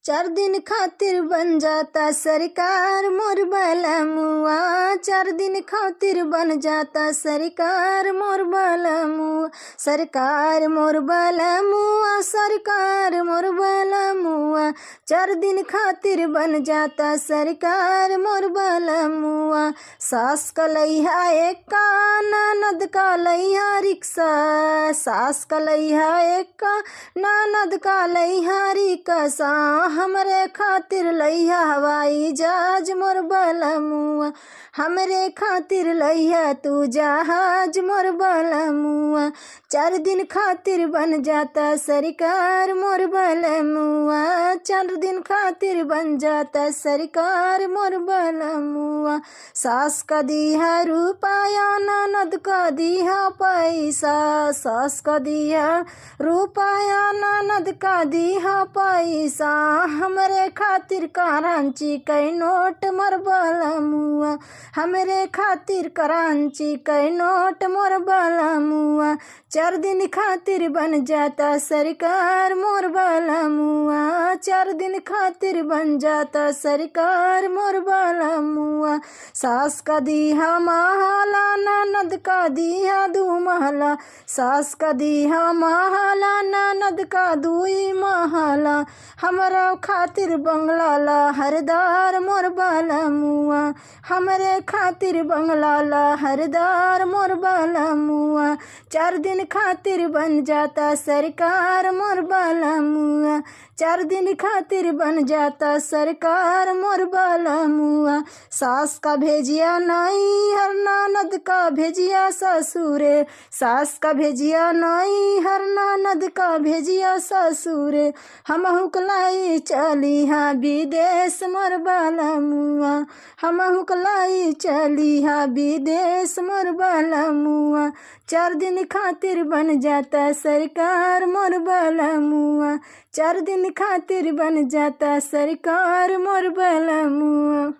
चार दिन खातिर बन जाता सरकार मोर बलमुआ, 4 दिन खातिर बन जाता सरकार मोर बलमुआ, सरकार मोर बलमुआ, सरकार मोर बलमुआ, 4 दिन खातिर बन जाता सरकार मोर बलमुआ। सास का लइहा एक्का, ननद का लइहा रिक्शा, सास का लइहा एक्का, ननद का लइहा रिक्शा, हमरे खातिर लइहा हवाई जहाज मोर बलमुआ, हमरे खातिर लइहा तू जहाज मोर बलमुआ। 4 दिन खातिर बन जाता सरकार मोर बलमुआ, 4 दिन खातिर बन जाता सरकार मोर बलमुआ। सास का दिहा रुपया, ननद का दिहा पैसा, सास का दिहा रुपया, ननद का दिहा पैसा, हमरे खातिर करांची कै नोट मोर बलमुआ, हमरे खातिर करांची कै नोट मोर बलमुआ। 4 दिन खातिर बन जाता सरकार मोर बलमुआ, 4 दिन खातिर बन जाता सरकार मोर बलमुआ। सास का दिहा महला, ननद का दिहा 2 महला, सास का दिहा महला, ननद का 2 महला, हमरा खातिर बंगला ला हरदार मोर बलमुआ, हमरे खातिर बंगला ला हरदार मोर बलमुआ। 4 दिन खातिर बन जाता सरकार मोर बलमुआ, 4 दिन खातिर बन जाता सरकार मोर बलमुआ। सास का भेजिया नैहर, ननद का भेजिया ससुरे, सास का भेजिया नैहर, ननद का भेजिया ससुरे, हमहु कलाई चली हाँ विदेश मोर बलमुआ, हमहु कलाई चली हाँ विदेश मोर बलमुआ। 4 दिन खातिर बन जाता सरकार मोर बलमुआ, 4 दिन खातिर बन जाता सरकार मोर बलमुआ।